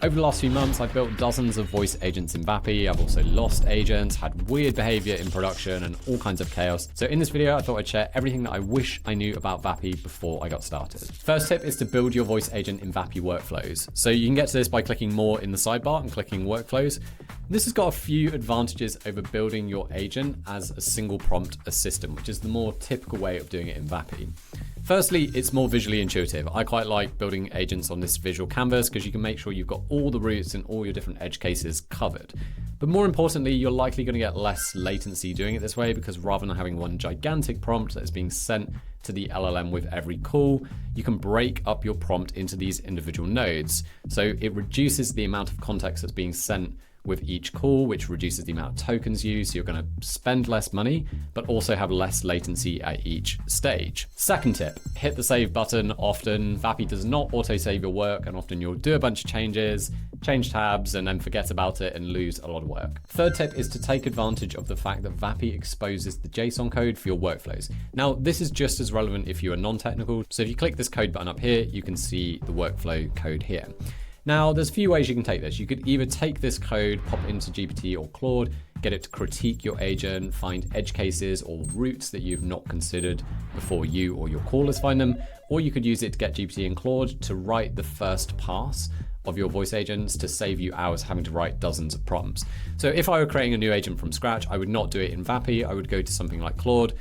Over the last few months, I've built dozens of voice agents in VAPI. I've also lost agents, had weird behavior in production, and all kinds of chaos. So in this video, I thought I'd share everything that I wish I knew about VAPI before I got started. First tip is to build your voice agent in VAPI Workflows. So you can get to this by clicking more in the sidebar and clicking Workflows. This has got a few advantages over building your agent as a single prompt assistant, which is the more typical way of doing it in VAPI. Firstly, it's more visually intuitive. I quite like building agents on this visual canvas because you can make sure you've got all the routes and all your different edge cases covered. But more importantly, you're likely going to get less latency doing it this way because rather than having one gigantic prompt that is being sent to the LLM with every call, you can break up your prompt into these individual nodes. So it reduces the amount of context that's being sent with each call, which reduces the amount of tokens used. So you're going to spend less money, but also have less latency at each stage. Second tip, hit the save button often. VAPI does not auto-save your work, and often you'll do a bunch of changes, change tabs, and then forget about it and lose a lot of work. Third tip is to take advantage of the fact that VAPI exposes the JSON code for your workflows. Now, this is just as relevant if you are non-technical. So if you click this code button up here, you can see the workflow code here. Now, there's a few ways you can take this. You could either take this code, pop it into GPT or Claude, get it to critique your agent, find edge cases or routes that you've not considered before you or your callers find them, or you could use it to get GPT and Claude to write the first pass of your voice agents to save you hours having to write dozens of prompts. So if I were creating a new agent from scratch, I would not do it in VAPI. I would go to something like Claude,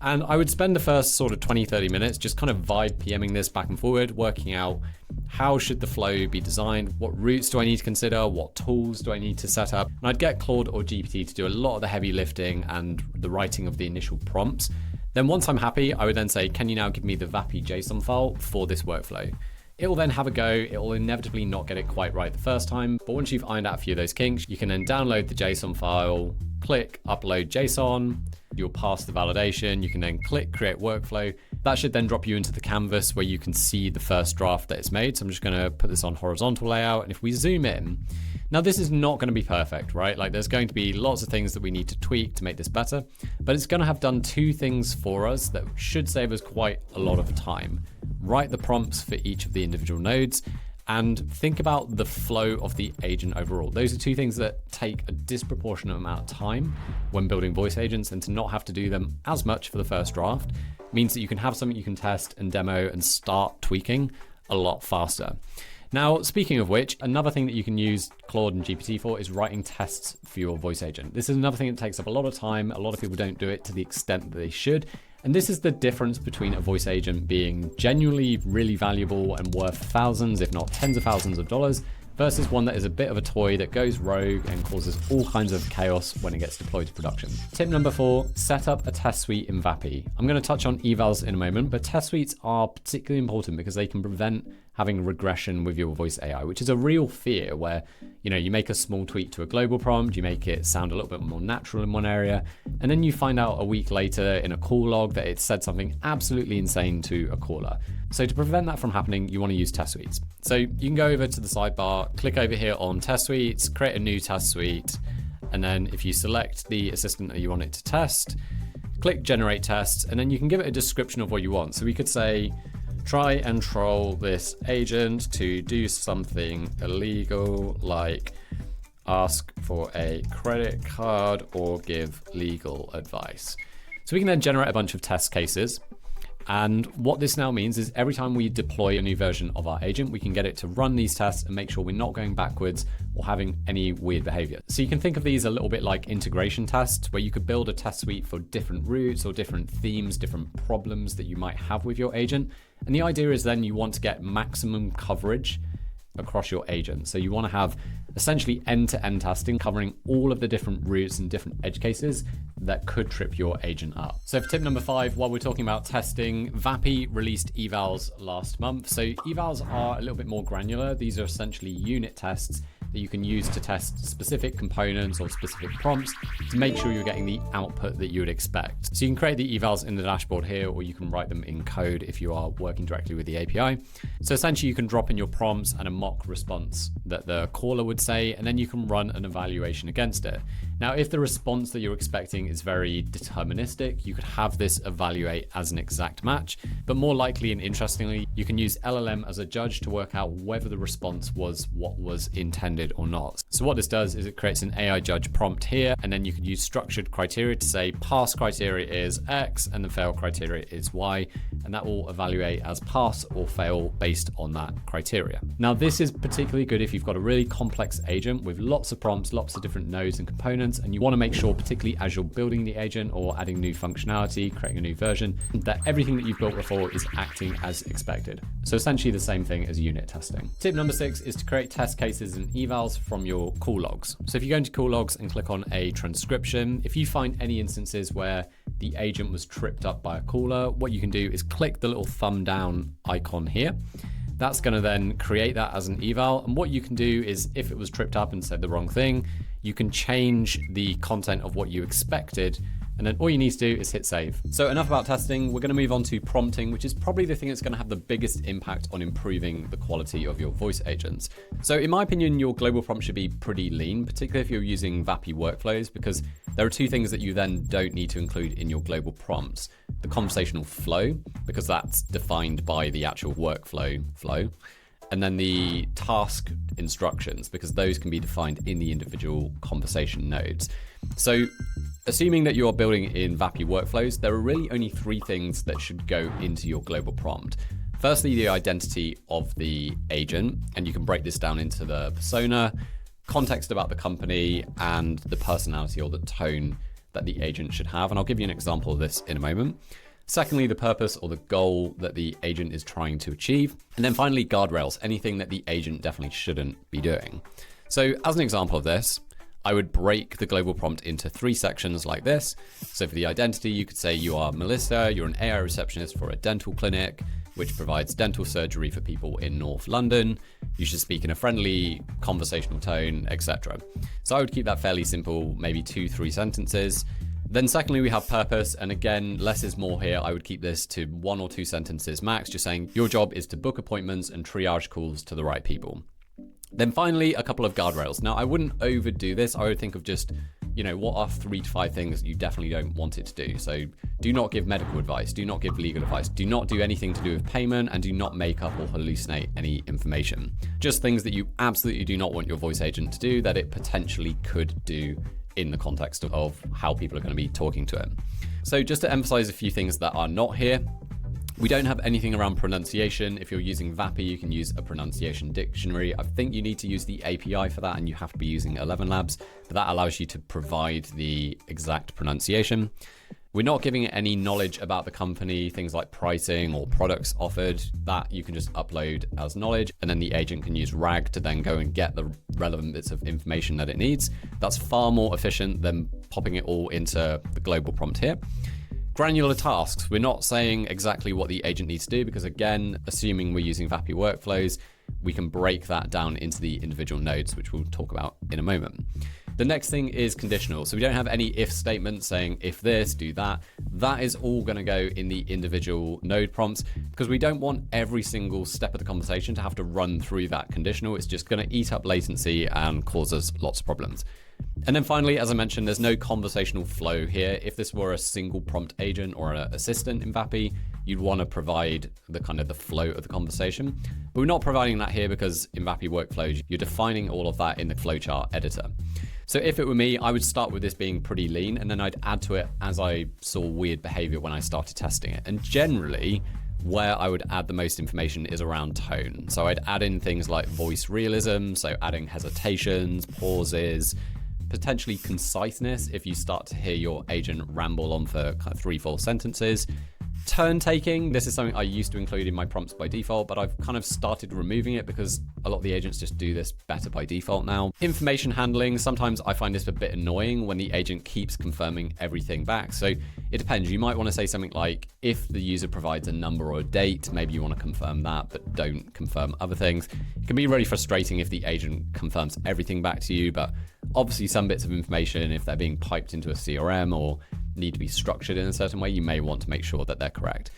and I would spend the first sort of 20-30 minutes just kind of vibe PMing this back and forward, working out how should the flow be designed, what routes do I need to consider, what tools do I need to set up. And I'd get Claude or GPT to do a lot of the heavy lifting and the writing of the initial prompts. Then once I'm happy, I would then say, can you now give me the VAPI JSON file for this workflow? It will then have a go. It will inevitably not get it quite right the first time, but once you've ironed out a few of those kinks, you can then download the JSON file, click upload JSON, you'll pass the validation, you can then click create workflow. That should then drop you into the canvas where you can see the first draft that it's made. So I'm just gonna put this on horizontal layout, and if we zoom in, now this is not gonna be perfect, right? Like there's going to be lots of things that we need to tweak to make this better, but it's gonna have done two things for us that should save us quite a lot of time. Write the prompts for each of the individual nodes, and think about the flow of the agent overall. Those are two things that take a disproportionate amount of time when building voice agents, and to not have to do them as much for the first draft means that you can have something you can test and demo and start tweaking a lot faster. Now, speaking of which, another thing that you can use Claude and GPT for is writing tests for your voice agent. This is another thing that takes up a lot of time. A lot of people don't do it to the extent that they should. And this is the difference between a voice agent being genuinely really valuable and worth thousands, if not tens of thousands of dollars, versus one that is a bit of a toy that goes rogue and causes all kinds of chaos when it gets deployed to production. Tip number 4, set up a test suite in VAPI. I'm going to touch on evals in a moment, but test suites are particularly important because they can prevent having regression with your voice AI, which is a real fear where, you make a small tweak to a global prompt, you make it sound a little bit more natural in one area, and then you find out a week later in a call log that it said something absolutely insane to a caller. So to prevent that from happening, you want to use test suites. So you can go over to the sidebar, click over here on test suites, create a new test suite, and then if you select the assistant that you want it to test, click generate tests, and then you can give it a description of what you want. So we could say, try and troll this agent to do something illegal, like ask for a credit card or give legal advice. So we can then generate a bunch of test cases. And what this now means is every time we deploy a new version of our agent, we can get it to run these tests and make sure we're not going backwards or having any weird behavior. So you can think of these a little bit like integration tests, where you could build a test suite for different routes or different themes, different problems that you might have with your agent. And the idea is then you want to get maximum coverage across your agent. So you want to have essentially end-to-end testing covering all of the different routes and different edge cases that could trip your agent up. So for tip number 5, while we're talking about testing, VAPI released evals last month. So evals are a little bit more granular. These are essentially unit tests that you can use to test specific components or specific prompts to make sure you're getting the output that you would expect. So you can create the evals in the dashboard here, or you can write them in code if you are working directly with the API. So essentially you can drop in your prompts and a mock response that the caller would say, and then you can run an evaluation against it. Now, if the response that you're expecting is very deterministic, you could have this evaluate as an exact match, but more likely and interestingly, you can use LLM as a judge to work out whether the response was what was intended or not. So what this does is it creates an AI judge prompt here, and then you can use structured criteria to say pass criteria is X and the fail criteria is Y, and that will evaluate as pass or fail based on that criteria. Now, this is particularly good if you've got a really complex agent with lots of prompts, lots of different nodes and components, and you want to make sure, particularly as you're building the agent or adding new functionality, creating a new version, that everything that you've built before is acting as expected. So essentially the same thing as unit testing. Tip number 6 is to create test cases and evals from your call logs. So if you go into call logs and click on a transcription, if you find any instances where the agent was tripped up by a caller, what you can do is click the little thumb down icon here. That's going to then create that as an eval. And what you can do is, if it was tripped up and said the wrong thing, you can change the content of what you expected, and then all you need to do is hit save. So enough about testing. We're going to move on to prompting, which is probably the thing that's going to have the biggest impact on improving the quality of your voice agents. So in my opinion, your global prompt should be pretty lean, particularly if you're using VAPI Workflows, because there are two things that you then don't need to include in your global prompts. The conversational flow, because that's defined by the actual workflow flow, and then the task instructions, because those can be defined in the individual conversation nodes. So assuming that you're building in VAPI Workflows, there are really only three things that should go into your global prompt. Firstly, the identity of the agent, and you can break this down into the persona, context about the company, and the personality or the tone that the agent should have. And I'll give you an example of this in a moment. Secondly, the purpose or the goal that the agent is trying to achieve. And then finally, guardrails, anything that the agent definitely shouldn't be doing. So as an example of this, I would break the global prompt into 3 sections like this. So for the identity, you could say you are Melissa, you're an AI receptionist for a dental clinic, which provides dental surgery for people in North London. You should speak in a friendly conversational tone, etc. So I would keep that fairly simple, maybe 2-3 sentences. Then secondly, we have purpose. And again, less is more here. I would keep this to 1 or 2 sentences max, just saying your job is to book appointments and triage calls to the right people. Then finally, a couple of guardrails. Now, I wouldn't overdo this. I would think of just, what are 3 to 5 things you definitely don't want it to do? So do not give medical advice, do not give legal advice, do not do anything to do with payment, and do not make up or hallucinate any information. Just things that you absolutely do not want your voice agent to do that it potentially could do in the context of how people are going to be talking to it. So just to emphasize a few things that are not here. We don't have anything around pronunciation. If you're using VAPI, you can use a pronunciation dictionary. I think you need to use the API for that, and you have to be using 11 Labs, but that allows you to provide the exact pronunciation. We're not giving it any knowledge about the company, things like pricing or products offered. That you can just upload as knowledge, and then the agent can use RAG to then go and get the relevant bits of information that it needs. That's far more efficient than popping it all into the global prompt here. Granular tasks. We're not saying exactly what the agent needs to do because, again, assuming we're using VAPI Workflows, we can break that down into the individual nodes, which we'll talk about in a moment. The next thing is conditional. So we don't have any if statements saying if this, do that. That is all going to go in the individual node prompts because we don't want every single step of the conversation to have to run through that conditional. It's just going to eat up latency and cause us lots of problems. And then finally, as I mentioned, there's no conversational flow here. If this were a single prompt agent or an assistant in VAPI, you'd want to provide the flow of the conversation. But we're not providing that here because in VAPI Workflows, you're defining all of that in the flowchart editor. So if it were me, I would start with this being pretty lean, and then I'd add to it as I saw weird behavior when I started testing it. And generally, where I would add the most information is around tone. So I'd add in things like voice realism, so adding hesitations, pauses, potentially conciseness if you start to hear your agent ramble on for 3-4 sentences. Turn taking, this is something I used to include in my prompts by default, but I've kind of started removing it because a lot of the agents just do this better by default now. Information handling, sometimes I find this a bit annoying when the agent keeps confirming everything back. So it depends. You might want to say something like, if the user provides a number or a date, maybe you want to confirm that, but don't confirm other things. It can be really frustrating if the agent confirms everything back to you, but obviously some bits of information, if they're being piped into a CRM or need to be structured in a certain way, you may want to make sure that they're correct.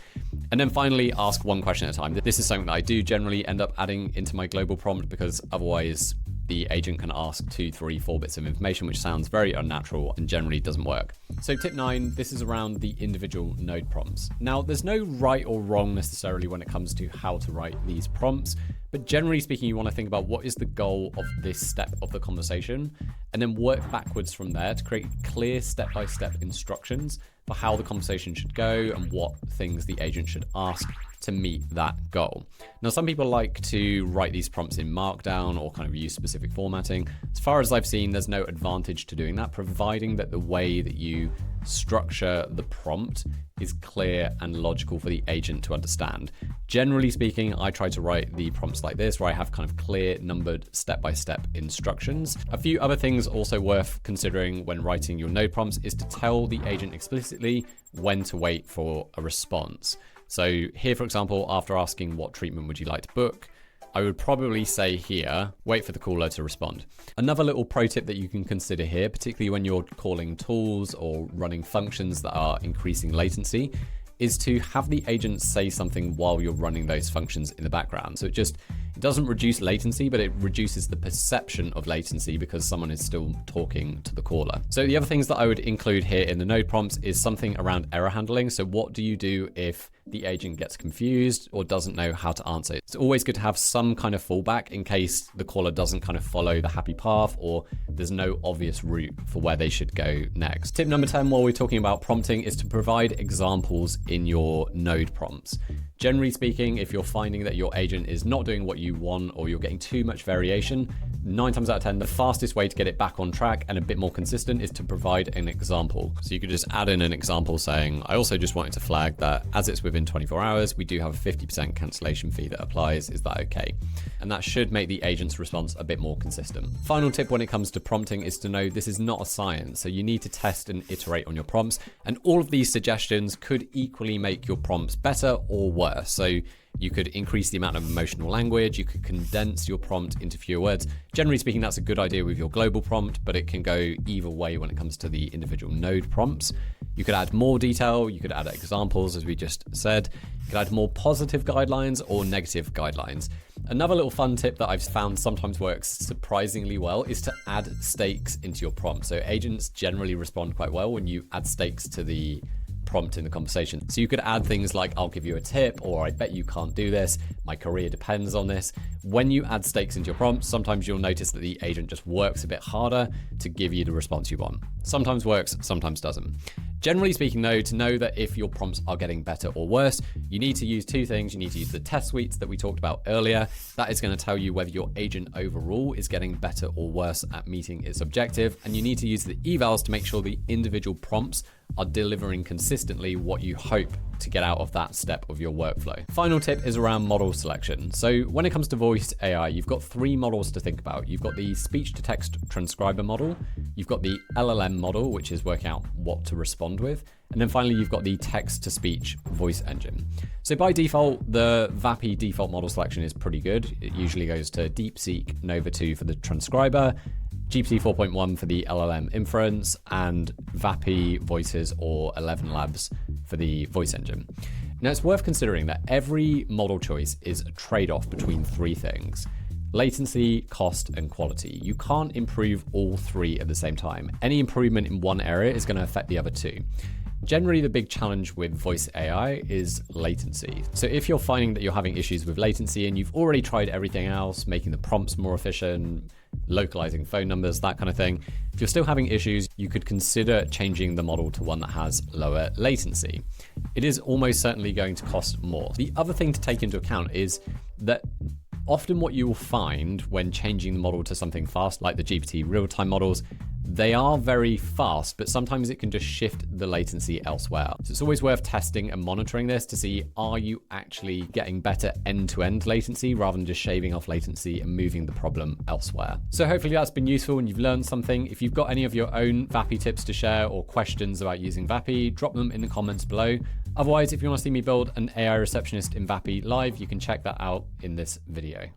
And then finally, ask one question at a time. This is something that I do generally end up adding into my global prompt because otherwise the agent can ask 2, 3, 4 bits of information, which sounds very unnatural and generally doesn't work. So tip 9, this is around the individual node prompts. Now, there's no right or wrong necessarily when it comes to how to write these prompts, but generally speaking, you want to think about what is the goal of this step of the conversation, and then work backwards from there to create clear step-by-step instructions for how the conversation should go and what things the agent should ask to meet that goal. Now, some people like to write these prompts in Markdown or kind of use specific formatting. As far as I've seen, there's no advantage to doing that, providing that the way that you structure the prompt is clear and logical for the agent to understand. Generally speaking, I try to write the prompts like this, where I have kind of clear, numbered, step-by-step instructions. A few other things also worth considering when writing your node prompts is to tell the agent explicitly when to wait for a response. So here, for example, after asking what treatment would you like to book, I would probably say here, wait for the caller to respond. Another little pro tip that you can consider here, particularly when you're calling tools or running functions that are increasing latency, is to have the agent say something while you're running those functions in the background. So it doesn't reduce latency, but it reduces the perception of latency because someone is still talking to the caller. So the other things that I would include here in the node prompts is something around error handling. So what do you do if the agent gets confused or doesn't know how to answer? It's always good to have some kind of fallback in case the caller doesn't kind of follow the happy path or there's no obvious route for where they should go next. Tip number 10, while we're talking about prompting, is to provide examples in your node prompts. Generally speaking, if you're finding that your agent is not doing what you want or you're getting too much variation, 9 times out of 10, the fastest way to get it back on track and a bit more consistent is to provide an example. So you could just add in an example saying, I also just wanted to flag that as it's within 24 hours, we do have a 50% cancellation fee that applies. Is that okay? And that should make the agent's response a bit more consistent. Final tip when it comes to prompting is to know this is not a science. So you need to test and iterate on your prompts. And all of these suggestions could equally make your prompts better or worse. So you could increase the amount of emotional language, you could condense your prompt into fewer words. Generally speaking, that's a good idea with your global prompt, but it can go either way when it comes to the individual node prompts. You could add more detail, you could add examples, as we just said. You could add more positive guidelines or negative guidelines. Another little fun tip that I've found sometimes works surprisingly well is to add stakes into your prompt. So agents generally respond quite well when you add stakes to the prompt in the conversation. So you could add things like, I'll give you a tip, or I bet you can't do this, my career depends on this. When you add stakes into your prompt, sometimes you'll notice that the agent just works a bit harder to give you the response you want. Sometimes works, sometimes doesn't. Generally speaking though, to know that if your prompts are getting better or worse, you need to use 2 things. You need to use the test suites that we talked about earlier. That is going to tell you whether your agent overall is getting better or worse at meeting its objective. And you need to use the evals to make sure the individual prompts are delivering consistently what you hope to get out of that step of your workflow. Final tip is around model selection. So when it comes to voice AI, you've got 3 models to think about. You've got the speech to text transcriber model, you've got the LLM model, which is working out what to respond with, and then finally you've got the text to speech voice engine. So by default, the VAPI default model selection is pretty good. It usually goes to DeepSeek Nova 2 for the transcriber, GPT 4.1 for the LLM inference, and VAPI Voices or 11 Labs for the voice engine. Now, it's worth considering that every model choice is a trade-off between 3 things: latency, cost, and quality. You can't improve all 3 at the same time. Any improvement in one area is going to affect the other 2. Generally, the big challenge with voice AI is latency. So if you're finding that you're having issues with latency and you've already tried everything else, making the prompts more efficient, localizing phone numbers, that kind of thing, if you're still having issues, you could consider changing the model to one that has lower latency. It is almost certainly going to cost more. The other thing to take into account is that often what you will find when changing the model to something fast, like the GPT real-time models, they are very fast, but sometimes it can just shift the latency elsewhere. So it's always worth testing and monitoring this to see, are you actually getting better end-to-end latency rather than just shaving off latency and moving the problem elsewhere. So hopefully that's been useful and you've learned something. If you've got any of your own VAPI tips to share or questions about using VAPI, drop them in the comments below. Otherwise, if you want to see me build an AI receptionist in VAPI live, you can check that out in this video.